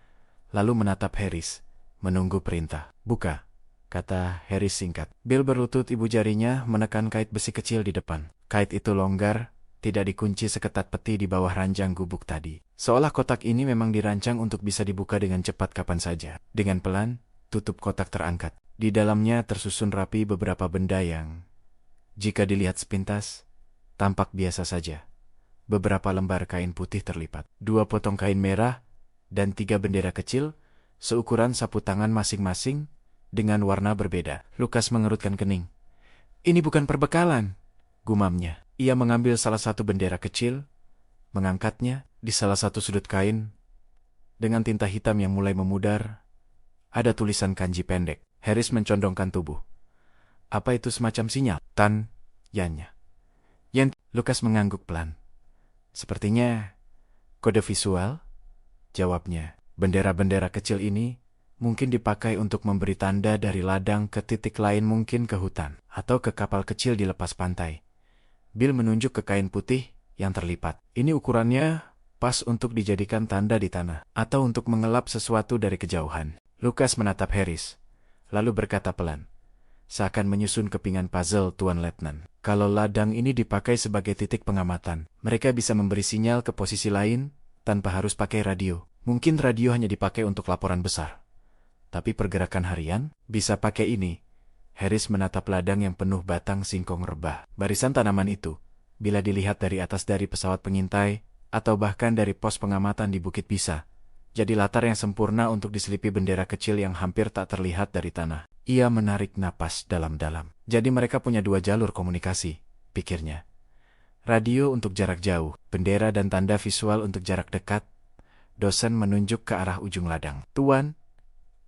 lalu menatap Harris, menunggu perintah. Buka, kata Harris singkat. Bill berlutut, ibu jarinya menekan kait besi kecil di depan. Kait itu longgar, tidak dikunci seketat peti di bawah ranjang gubuk tadi. Seolah kotak ini memang dirancang untuk bisa dibuka dengan cepat kapan saja. Dengan pelan, tutup kotak terangkat. Di dalamnya tersusun rapi beberapa benda yang, jika dilihat sepintas, tampak biasa saja. Beberapa lembar kain putih terlipat, 2 potong kain merah, dan 3 bendera kecil, seukuran sapu tangan masing-masing, dengan warna berbeda. Lukas mengerutkan kening. Ini bukan perbekalan, gumamnya. Ia mengambil salah satu bendera kecil, mengangkatnya di salah satu sudut kain. Dengan tinta hitam yang mulai memudar, ada tulisan kanji pendek. Harris mencondongkan tubuh. Apa itu semacam sinyal? Tanyanya. Lukas mengangguk pelan. Sepertinya Kode visual? Jawabnya. Bendera-bendera kecil ini mungkin dipakai untuk memberi tanda dari ladang ke titik lain, mungkin ke hutan, atau ke kapal kecil di lepas pantai. Bill menunjuk ke kain putih yang terlipat. Ini ukurannya pas untuk dijadikan tanda di tanah, atau untuk mengelap sesuatu dari kejauhan. Lucas menatap Harris, lalu berkata pelan, seakan menyusun kepingan puzzle, Tuan Letnan. Kalau ladang ini dipakai sebagai titik pengamatan, mereka bisa memberi sinyal ke posisi lain tanpa harus pakai radio. Mungkin radio hanya dipakai untuk laporan besar. Tapi pergerakan harian bisa pakai ini. Harris menatap ladang yang penuh batang singkong rebah. Barisan tanaman itu, bila dilihat dari atas dari pesawat pengintai, atau bahkan dari pos pengamatan di bukit, bisa jadi latar yang sempurna untuk diselipi bendera kecil yang hampir tak terlihat dari tanah. Ia menarik napas dalam-dalam. Jadi mereka punya dua jalur komunikasi, pikirnya. Radio untuk jarak jauh, bendera dan tanda visual untuk jarak dekat. Dosen menunjuk ke arah ujung ladang. Tuan,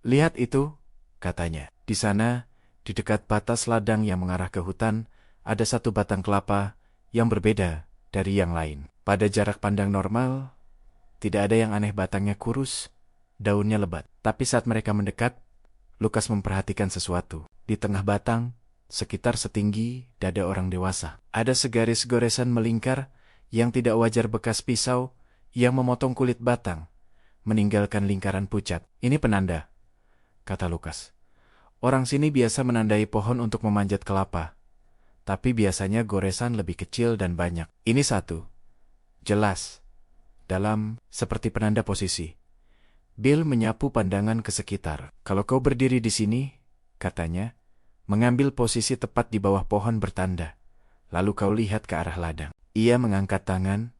lihat itu, katanya. Di sana, di dekat batas ladang yang mengarah ke hutan, ada satu batang kelapa yang berbeda dari yang lain. Pada jarak pandang normal, tidak ada yang aneh, batangnya kurus, daunnya lebat. Tapi saat mereka mendekat, Lucas memperhatikan sesuatu. Di tengah batang, sekitar setinggi dada orang dewasa, ada segaris goresan melingkar yang tidak wajar, bekas pisau yang memotong kulit batang, meninggalkan lingkaran pucat. Ini penanda, kata Lucas. Orang sini biasa menandai pohon untuk memanjat kelapa, tapi biasanya goresan lebih kecil dan banyak. Ini satu, jelas, dalam, seperti penanda posisi. Bill menyapu pandangan ke sekitar. Kalau kau berdiri di sini, katanya, mengambil posisi tepat di bawah pohon bertanda, lalu kau lihat ke arah ladang. Ia mengangkat tangan,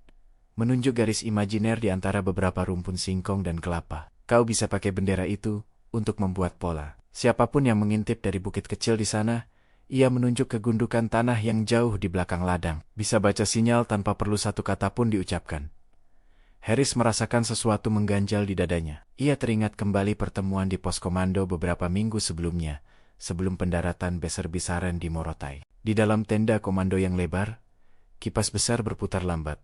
menunjuk garis imajiner di antara beberapa rumpun singkong dan kelapa. Kau bisa pakai bendera itu untuk membuat pola. Siapapun yang mengintip dari bukit kecil di sana, ia menunjuk ke gundukan tanah yang jauh di belakang ladang. Bisa baca sinyal tanpa perlu satu kata pun diucapkan. Harris merasakan sesuatu mengganjal di dadanya. Ia teringat kembali pertemuan di pos komando beberapa minggu sebelumnya, sebelum pendaratan besar-besaran di Morotai. Di dalam tenda komando yang lebar, kipas besar berputar lambat.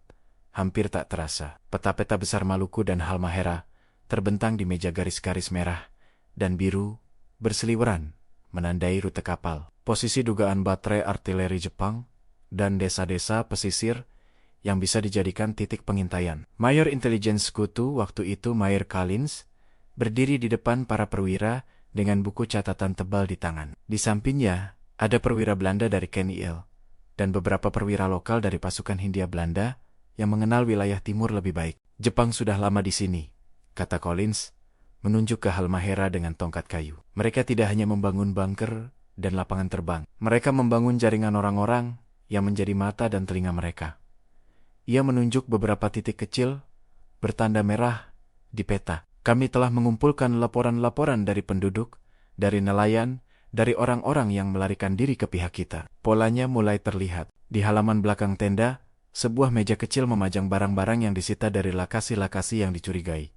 Hampir tak terasa, peta-peta besar Maluku dan Halmahera terbentang di meja, garis-garis merah dan biru berseliweran, menandai rute kapal, posisi dugaan baterai artileri Jepang, dan desa-desa pesisir yang bisa dijadikan titik pengintaian. Mayor intelijen sekutu waktu itu, Mayor Collins, berdiri di depan para perwira dengan buku catatan tebal di tangan. Di sampingnya, ada perwira Belanda dari KNIL dan beberapa perwira lokal dari pasukan Hindia Belanda yang mengenal wilayah timur lebih baik. Jepang sudah lama di sini, kata Collins, menunjuk ke Halmahera dengan tongkat kayu. Mereka tidak hanya membangun bunker dan lapangan terbang. Mereka membangun jaringan orang-orang yang menjadi mata dan telinga mereka. Ia menunjuk beberapa titik kecil bertanda merah di peta. Kami telah mengumpulkan laporan-laporan dari penduduk, dari nelayan, dari orang-orang yang melarikan diri ke pihak kita. Polanya mulai terlihat. Di halaman belakang tenda, sebuah meja kecil memajang barang-barang yang disita dari lokasi-lokasi yang dicurigai.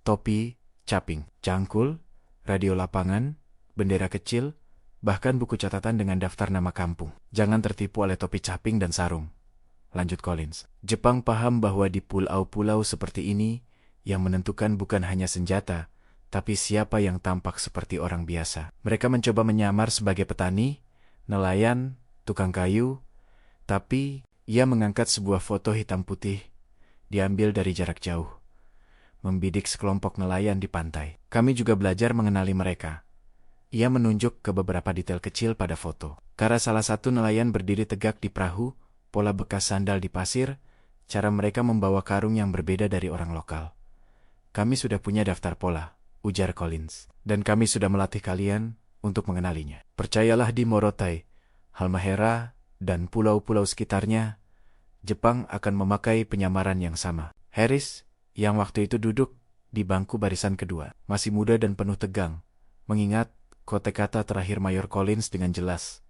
Topi, caping, cangkul, radio lapangan, bendera kecil, bahkan buku catatan dengan daftar nama kampung. Jangan tertipu oleh topi, caping, dan sarung, lanjut Collins. Jepang paham bahwa di pulau-pulau seperti ini, yang menentukan bukan hanya senjata, tapi siapa yang tampak seperti orang biasa. Mereka mencoba menyamar sebagai petani, nelayan, tukang kayu, tapi ia mengangkat sebuah foto hitam putih, diambil dari jarak jauh, membidik sekelompok nelayan di pantai. Kami juga belajar mengenali mereka. Ia menunjuk ke beberapa detail kecil pada foto. Karena salah satu nelayan berdiri tegak di perahu, pola bekas sandal di pasir, cara mereka membawa karung yang berbeda dari orang lokal. Kami sudah punya daftar pola, ujar Collins, dan kami sudah melatih kalian untuk mengenalinya. Percayalah, di Morotai, Halmahera, dan pulau-pulau sekitarnya, Jepang akan memakai penyamaran yang sama. Harris, yang waktu itu duduk di bangku barisan kedua, masih muda dan penuh tegang, mengingat kata-kata terakhir Mayor Collins dengan jelas.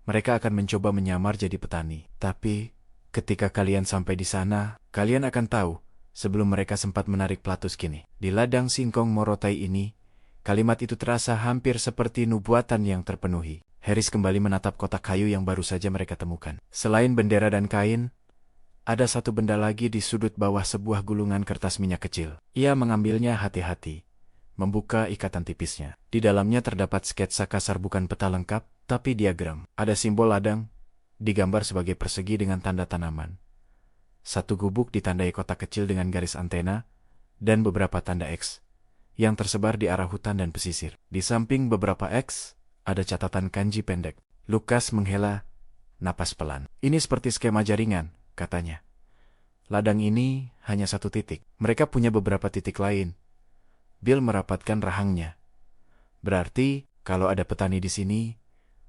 Mereka akan mencoba menyamar jadi petani. Tapi, ketika kalian sampai di sana, kalian akan tahu, sebelum mereka sempat menarik pelatus kini. Di ladang singkong Morotai ini, kalimat itu terasa hampir seperti nubuatan yang terpenuhi. Harris kembali menatap kotak kayu yang baru saja mereka temukan. Selain bendera dan kain, Ada satu benda lagi di sudut bawah sebuah gulungan kertas minyak kecil. Ia mengambilnya hati-hati, membuka ikatan tipisnya. Di dalamnya terdapat sketsa kasar, bukan peta lengkap, tapi diagram. Ada simbol ladang, digambar sebagai persegi dengan tanda tanaman. Satu gubuk ditandai kotak kecil dengan garis antena, dan beberapa tanda X yang tersebar di arah hutan dan pesisir. Di samping beberapa X, ada catatan kanji pendek. Lukas menghela napas pelan. Ini seperti skema jaringan, katanya. Ladang ini hanya satu titik. Mereka punya beberapa titik lain. Bill merapatkan rahangnya. Berarti, kalau ada petani di sini,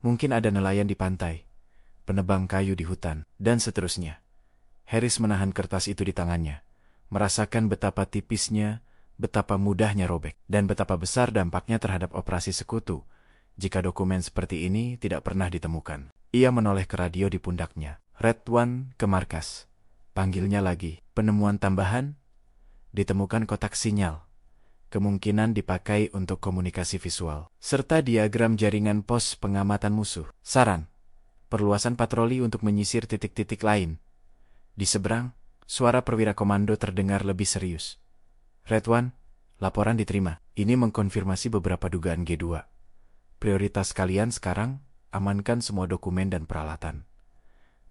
mungkin ada nelayan di pantai, penebang kayu di hutan, dan seterusnya. Harris menahan kertas itu di tangannya, merasakan betapa tipisnya, betapa mudahnya robek, dan betapa besar dampaknya terhadap operasi sekutu jika dokumen seperti ini tidak pernah ditemukan. Ia menoleh ke radio di pundaknya. Red One ke markas. Panggilnya lagi. Penemuan tambahan? Ditemukan kotak sinyal. Kemungkinan dipakai untuk komunikasi visual. Serta diagram jaringan pos pengamatan musuh. Saran. Perluasan patroli untuk menyisir titik-titik lain. Di seberang, suara perwira komando terdengar lebih serius. Red One, laporan diterima. Ini mengkonfirmasi beberapa dugaan G2. Prioritas kalian sekarang, amankan semua dokumen dan peralatan.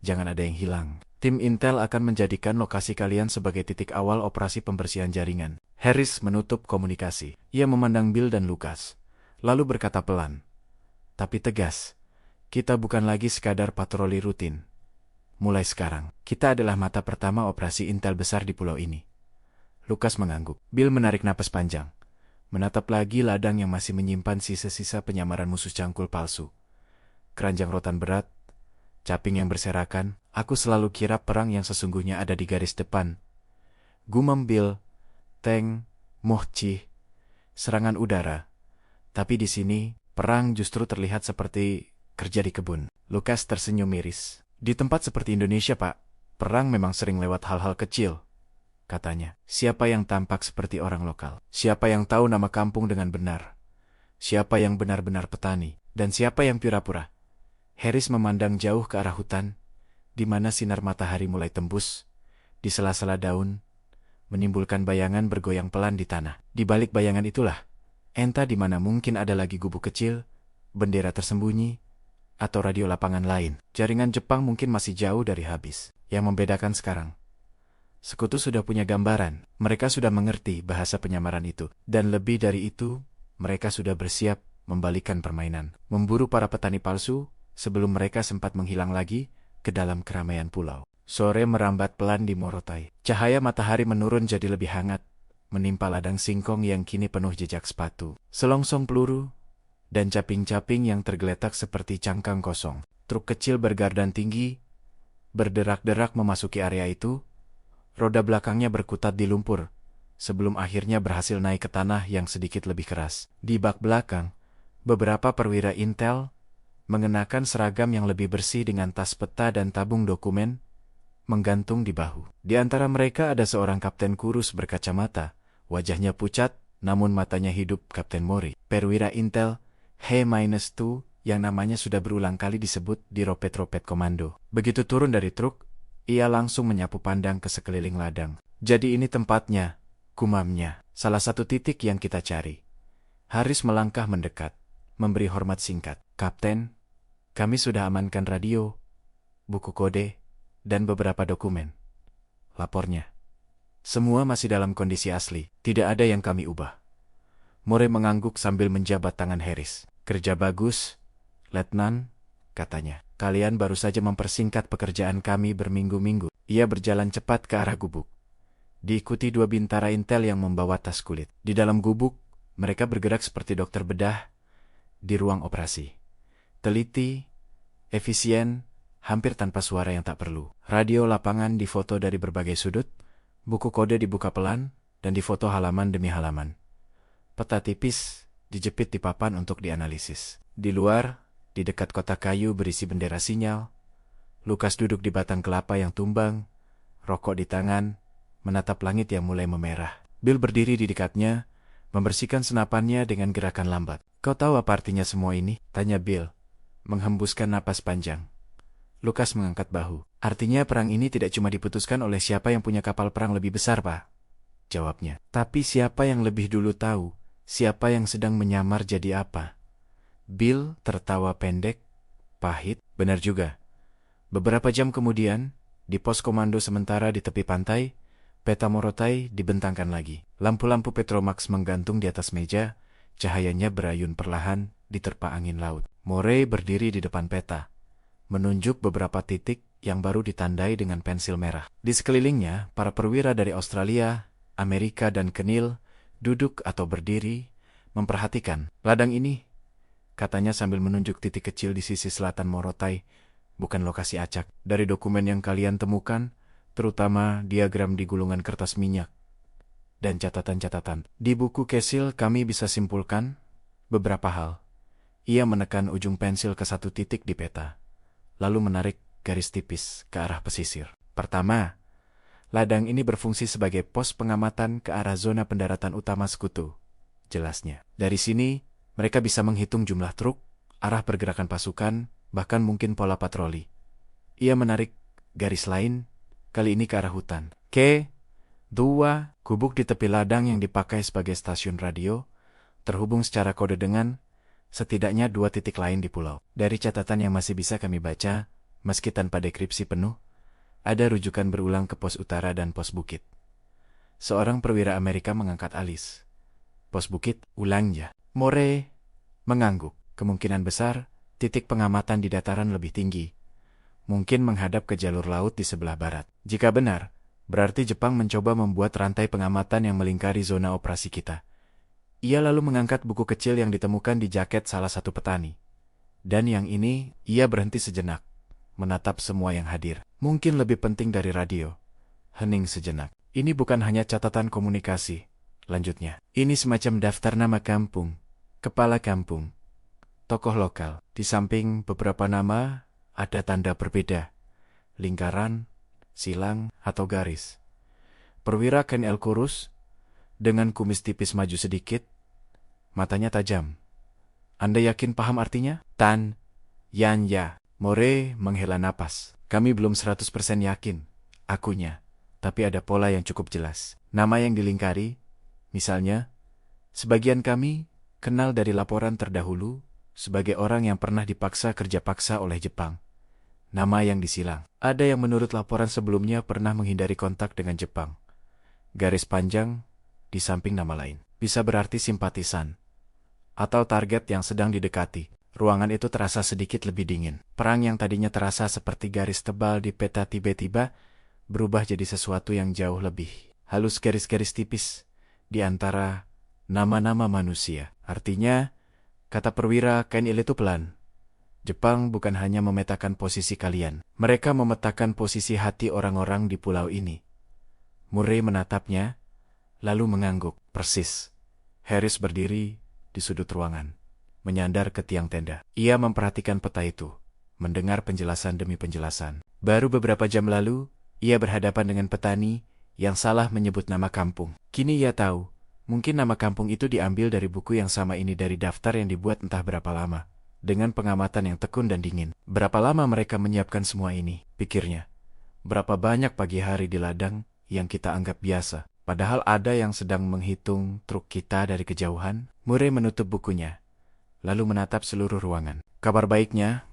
Jangan ada yang hilang. Tim Intel akan menjadikan lokasi kalian sebagai titik awal operasi pembersihan jaringan. Harris menutup komunikasi. Ia memandang Bill dan Lucas, lalu berkata pelan, tapi tegas, kita bukan lagi sekadar patroli rutin. Mulai sekarang, kita adalah mata pertama operasi Intel besar di pulau ini. Lucas mengangguk. Bill menarik napas panjang, menatap lagi ladang yang masih menyimpan sisa-sisa penyamaran musuh cangkul palsu. Keranjang rotan berat, caping yang berserakan. Aku selalu kira perang yang sesungguhnya ada di garis depan. Gumam Bill, tank, mohci, serangan udara. Tapi di sini, perang justru terlihat seperti kerja di kebun. Lucas tersenyum miris. Di tempat seperti Indonesia, Pak, perang memang sering lewat hal-hal kecil, katanya. Siapa yang tampak seperti orang lokal? Siapa yang tahu nama kampung dengan benar? Siapa yang benar-benar petani? Dan siapa yang pura-pura? Harris memandang jauh ke arah hutan, di mana sinar matahari mulai tembus, di sela-sela daun, menimbulkan bayangan bergoyang pelan di tanah. Di balik bayangan itulah, entah di mana mungkin ada lagi gubuk kecil, bendera tersembunyi, atau radio lapangan lain. Jaringan Jepang mungkin masih jauh dari habis. Yang membedakan sekarang, Sekutu sudah punya gambaran, mereka sudah mengerti bahasa penyamaran itu, dan lebih dari itu, mereka sudah bersiap membalikkan permainan, memburu para petani palsu, sebelum mereka sempat menghilang lagi ke dalam keramaian pulau. Sore merambat pelan di Morotai. Cahaya matahari menurun jadi lebih hangat, menimpa ladang singkong yang kini penuh jejak sepatu, selongsong peluru, dan caping-caping yang tergeletak seperti cangkang kosong. Truk kecil bergardan tinggi, berderak-derak memasuki area itu, roda belakangnya berkutat di lumpur, sebelum akhirnya berhasil naik ke tanah yang sedikit lebih keras. Di bak belakang, beberapa perwira Intel mengenakan seragam yang lebih bersih dengan tas peta dan tabung dokumen menggantung di bahu. Di antara mereka ada seorang kapten kurus berkacamata, wajahnya pucat, namun matanya hidup. Kapten Mori, perwira Intel H-2 yang namanya sudah berulang kali disebut di ropet-ropet komando. Begitu turun dari truk, ia langsung menyapu pandang ke sekeliling ladang. Jadi ini tempatnya, gumamnya, salah satu titik yang kita cari. Harris melangkah mendekat, memberi hormat singkat. Kapten, kami sudah amankan radio, buku kode, dan beberapa dokumen. Lapornya. Semua masih dalam kondisi asli, tidak ada yang kami ubah. More mengangguk sambil menjabat tangan Harris. Kerja bagus, Letnan, katanya. Kalian baru saja mempersingkat pekerjaan kami berminggu-minggu. Ia berjalan cepat ke arah gubuk, diikuti dua bintara Intel yang membawa tas kulit. Di dalam gubuk, mereka bergerak seperti dokter bedah di ruang operasi. Teliti, efisien, hampir tanpa suara yang tak perlu. Radio lapangan difoto dari berbagai sudut, buku kode dibuka pelan, dan difoto halaman demi halaman. Peta tipis dijepit di papan untuk dianalisis. Di luar, di dekat kotak kayu berisi bendera sinyal, Lucas duduk di batang kelapa yang tumbang, rokok di tangan, menatap langit yang mulai memerah. Bill berdiri di dekatnya, membersihkan senapannya dengan gerakan lambat. Kau tahu apa artinya semua ini? Tanya Bill, menghembuskan napas panjang. Lukas mengangkat bahu. Artinya perang ini tidak cuma diputuskan oleh siapa yang punya kapal perang lebih besar, Pak. Jawabnya. Tapi siapa yang lebih dulu tahu, siapa yang sedang menyamar jadi apa? Bill tertawa pendek, pahit. Benar juga. Beberapa jam kemudian, di pos komando sementara di tepi pantai, peta Morotai dibentangkan lagi. Lampu-lampu Petromax menggantung di atas meja, cahayanya berayun perlahan diterpa angin laut. Murray berdiri di depan peta, menunjuk beberapa titik yang baru ditandai dengan pensil merah. Di sekelilingnya, para perwira dari Australia, Amerika, dan Kenil duduk atau berdiri, memperhatikan. Ladang ini, katanya sambil menunjuk titik kecil di sisi selatan Morotai, bukan lokasi acak. Dari dokumen yang kalian temukan, terutama diagram di gulungan kertas minyak, dan catatan-catatan. Di buku Kesil kami bisa simpulkan beberapa hal. Ia menekan ujung pensil ke satu titik di peta, lalu menarik garis tipis ke arah pesisir. Pertama, ladang ini berfungsi sebagai pos pengamatan ke arah zona pendaratan utama sekutu. Jelasnya. Dari sini, mereka bisa menghitung jumlah truk, arah pergerakan pasukan, bahkan mungkin pola patroli. Ia menarik garis lain, kali ini ke arah hutan. Kedua, gubuk di tepi ladang yang dipakai sebagai stasiun radio, terhubung secara kode dengan setidaknya 2 titik lain di pulau. Dari catatan yang masih bisa kami baca, meski tanpa deskripsi penuh, ada rujukan berulang ke pos utara dan pos bukit. Seorang perwira Amerika mengangkat alis. Pos bukit, ulangnya. Murray mengangguk. Kemungkinan besar, titik pengamatan di dataran lebih tinggi. Mungkin menghadap ke jalur laut di sebelah barat. Jika benar, berarti Jepang mencoba membuat rantai pengamatan yang melingkari zona operasi kita. Ia lalu mengangkat buku kecil yang ditemukan di jaket salah satu petani. Dan yang ini, ia berhenti sejenak, menatap semua yang hadir. Mungkin lebih penting dari radio. Hening sejenak. Ini bukan hanya catatan komunikasi, lanjutnya. Ini semacam daftar nama kampung, kepala kampung, tokoh lokal. Di samping beberapa nama, ada tanda berbeda. Lingkaran, silang, atau garis. Perwira Ken El kurus, dengan kumis tipis maju sedikit, matanya tajam. Anda yakin paham artinya? Tan, Yan, ya. Murray menghela napas. Kami belum 100% yakin, akunya. Tapi ada pola yang cukup jelas. Nama yang dilingkari, misalnya, sebagian kami kenal dari laporan terdahulu sebagai orang yang pernah dipaksa kerja paksa oleh Jepang. Nama yang disilang. Ada yang menurut laporan sebelumnya pernah menghindari kontak dengan Jepang. Garis panjang di samping nama lain. Bisa berarti simpatisan. Atau target yang sedang didekati. Ruangan itu terasa sedikit lebih dingin. Perang yang tadinya terasa seperti garis tebal di peta tiba-tiba berubah jadi sesuatu yang jauh lebih halus, garis-garis tipis di antara nama-nama manusia. Artinya, kata perwira Ken Il itu pelan. Jepang bukan hanya memetakan posisi kalian. Mereka memetakan posisi hati orang-orang di pulau ini. Murray menatapnya, lalu mengangguk. Persis. Harris berdiri di sudut ruangan, menyandar ke tiang tenda. Ia memperhatikan peta itu, mendengar penjelasan demi penjelasan. Baru beberapa jam lalu, ia berhadapan dengan petani yang salah menyebut nama kampung. Kini ia tahu, mungkin nama kampung itu diambil dari buku yang sama ini dari daftar yang dibuat entah berapa lama, dengan pengamatan yang tekun dan dingin. Berapa lama mereka menyiapkan semua ini, pikirnya. Berapa banyak pagi hari di ladang yang kita anggap biasa. Padahal ada yang sedang menghitung truk kita dari kejauhan. Murray menutup bukunya, lalu menatap seluruh ruangan. Kabar baiknya,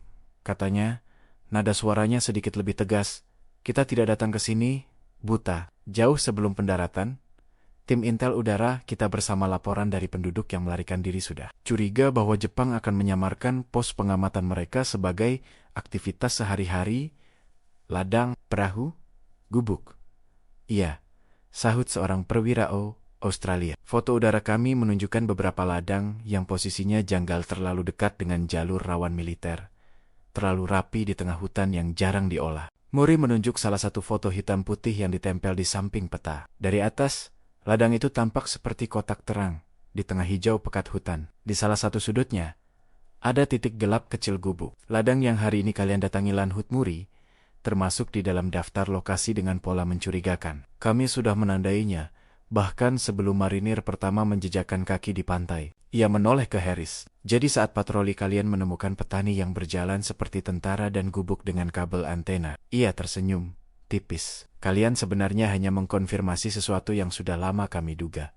katanya, nada suaranya sedikit lebih tegas. Kita tidak datang ke sini buta. Jauh sebelum pendaratan, tim intel udara kita bersama laporan dari penduduk yang melarikan diri sudah curiga bahwa Jepang akan menyamarkan pos pengamatan mereka sebagai aktivitas sehari-hari, ladang, perahu, gubuk. Iya, sahut seorang perwira Australia. Foto udara kami menunjukkan beberapa ladang yang posisinya janggal terlalu dekat dengan jalur rawan militer. Terlalu rapi di tengah hutan yang jarang diolah. Murray menunjuk salah satu foto hitam putih yang ditempel di samping peta. Dari atas, ladang itu tampak seperti kotak terang di tengah hijau pekat hutan. Di salah satu sudutnya, ada titik gelap kecil gubuk. Ladang yang hari ini kalian datangi Lanhut Muri termasuk di dalam daftar lokasi dengan pola mencurigakan. Kami sudah menandainya, bahkan sebelum marinir pertama menjejakkan kaki di pantai. Ia menoleh ke Harris. Jadi saat patroli kalian menemukan petani yang berjalan seperti tentara dan gubuk dengan kabel antena. Ia tersenyum tipis. Kalian sebenarnya hanya mengkonfirmasi sesuatu yang sudah lama kami duga.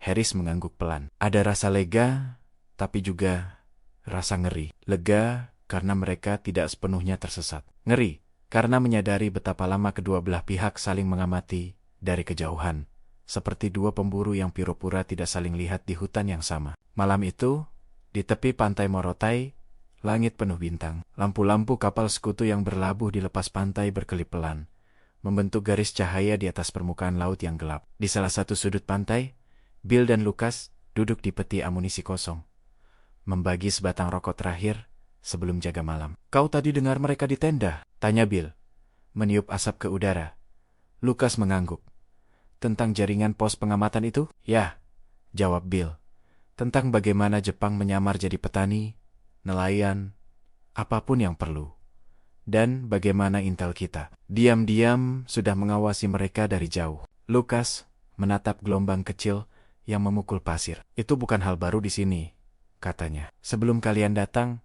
Harris mengangguk pelan. Ada rasa lega, tapi juga rasa ngeri. Lega karena mereka tidak sepenuhnya tersesat. Ngeri karena menyadari betapa lama kedua belah pihak saling mengamati dari kejauhan. Seperti dua pemburu yang pura-pura tidak saling lihat di hutan yang sama. Malam itu, di tepi pantai Morotai, langit penuh bintang. Lampu-lampu kapal sekutu yang berlabuh di lepas pantai berkelip pelan, membentuk garis cahaya di atas permukaan laut yang gelap. Di salah satu sudut pantai, Bill dan Lucas duduk di peti amunisi kosong, membagi sebatang rokok terakhir sebelum jaga malam. Kau tadi dengar mereka di tenda? Tanya Bill, meniup asap ke udara. Lucas mengangguk. Tentang jaringan pos pengamatan itu? Ya, jawab Bill. Tentang bagaimana Jepang menyamar jadi petani, nelayan, apapun yang perlu. Dan bagaimana intel kita diam-diam sudah mengawasi mereka dari jauh. Lucas menatap gelombang kecil yang memukul pasir. Itu bukan hal baru di sini, katanya. Sebelum kalian datang,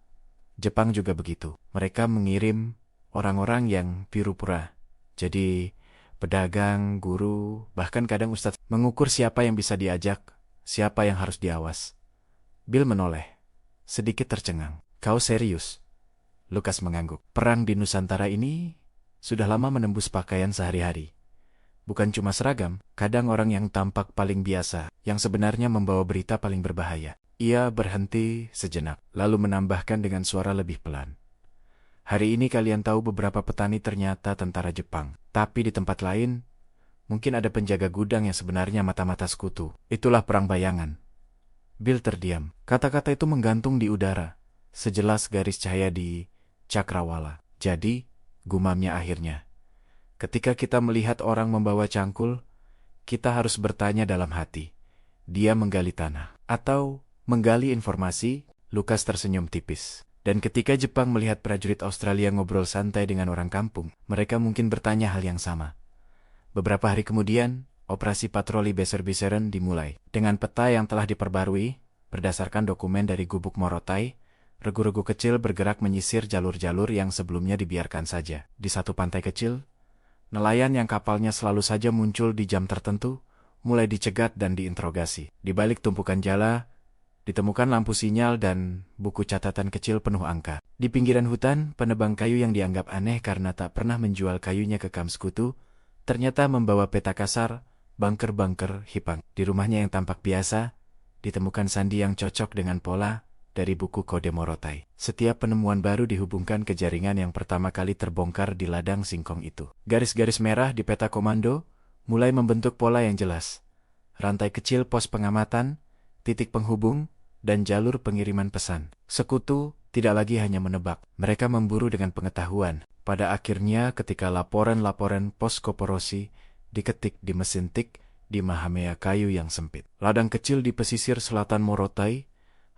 Jepang juga begitu. Mereka mengirim orang-orang yang pura-pura. Jadi pedagang, guru, bahkan kadang ustadz mengukur siapa yang bisa diajak, siapa yang harus diawas. Bill menoleh, sedikit tercengang. Kau serius? Lucas mengangguk. Perang di Nusantara ini sudah lama menembus pakaian sehari-hari. Bukan cuma seragam, kadang orang yang tampak paling biasa, yang sebenarnya membawa berita paling berbahaya. Ia berhenti sejenak, lalu menambahkan dengan suara lebih pelan. Hari ini kalian tahu beberapa petani ternyata tentara Jepang. Tapi di tempat lain, mungkin ada penjaga gudang yang sebenarnya mata-mata sekutu. Itulah perang bayangan. Bill terdiam. Kata-kata itu menggantung di udara, sejelas garis cahaya di cakrawala. Jadi, gumamnya akhirnya. Ketika kita melihat orang membawa cangkul, kita harus bertanya dalam hati. Dia menggali tanah atau menggali informasi? Lucas tersenyum tipis. Dan ketika Jepang melihat prajurit Australia ngobrol santai dengan orang kampung, mereka mungkin bertanya hal yang sama. Beberapa hari kemudian, operasi patroli Beser-Biseren dimulai. Dengan peta yang telah diperbarui, berdasarkan dokumen dari gubuk Morotai, regu-regu kecil bergerak menyisir jalur-jalur yang sebelumnya dibiarkan saja. Di satu pantai kecil, nelayan yang kapalnya selalu saja muncul di jam tertentu, mulai dicegat dan diinterogasi. Di balik tumpukan jala, ditemukan lampu sinyal dan buku catatan kecil penuh angka. Di pinggiran hutan, penebang kayu yang dianggap aneh karena tak pernah menjual kayunya ke kaum sekutu, ternyata membawa peta kasar, bunker-bunker Hipang. Di rumahnya yang tampak biasa, ditemukan sandi yang cocok dengan pola dari buku kode Morotai. Setiap penemuan baru dihubungkan ke jaringan yang pertama kali terbongkar di ladang singkong itu. Garis-garis merah di peta komando mulai membentuk pola yang jelas. Rantai kecil pos pengamatan, titik penghubung, dan jalur pengiriman pesan. Sekutu tidak lagi hanya menebak, mereka memburu dengan pengetahuan. Pada akhirnya ketika laporan-laporan pos koporosi diketik di mesin tik di Mahamea kayu yang sempit. Ladang kecil di pesisir selatan Morotai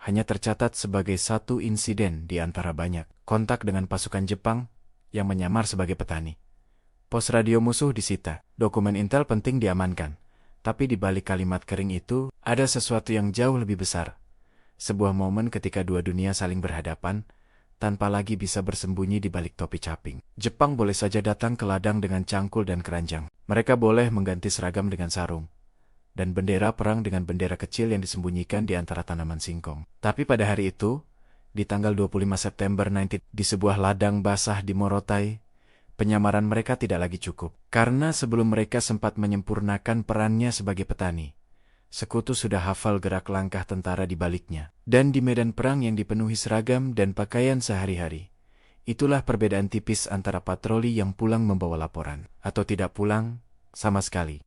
hanya tercatat sebagai satu insiden di antara banyak. Kontak dengan pasukan Jepang yang menyamar sebagai petani. Pos radio musuh disita, dokumen intel penting diamankan. Tapi di balik kalimat kering itu, ada sesuatu yang jauh lebih besar. Sebuah momen ketika dua dunia saling berhadapan, tanpa lagi bisa bersembunyi di balik topi caping. Jepang boleh saja datang ke ladang dengan cangkul dan keranjang. Mereka boleh mengganti seragam dengan sarung. Dan bendera perang dengan bendera kecil yang disembunyikan di antara tanaman singkong. Tapi pada hari itu, di tanggal 25 September 19, di sebuah ladang basah di Morotai, penyamaran mereka tidak lagi cukup. Karena sebelum mereka sempat menyempurnakan perannya sebagai petani, sekutu sudah hafal gerak langkah tentara di baliknya. Dan di medan perang yang dipenuhi seragam dan pakaian sehari-hari, itulah perbedaan tipis antara patroli yang pulang membawa laporan, atau tidak pulang sama sekali.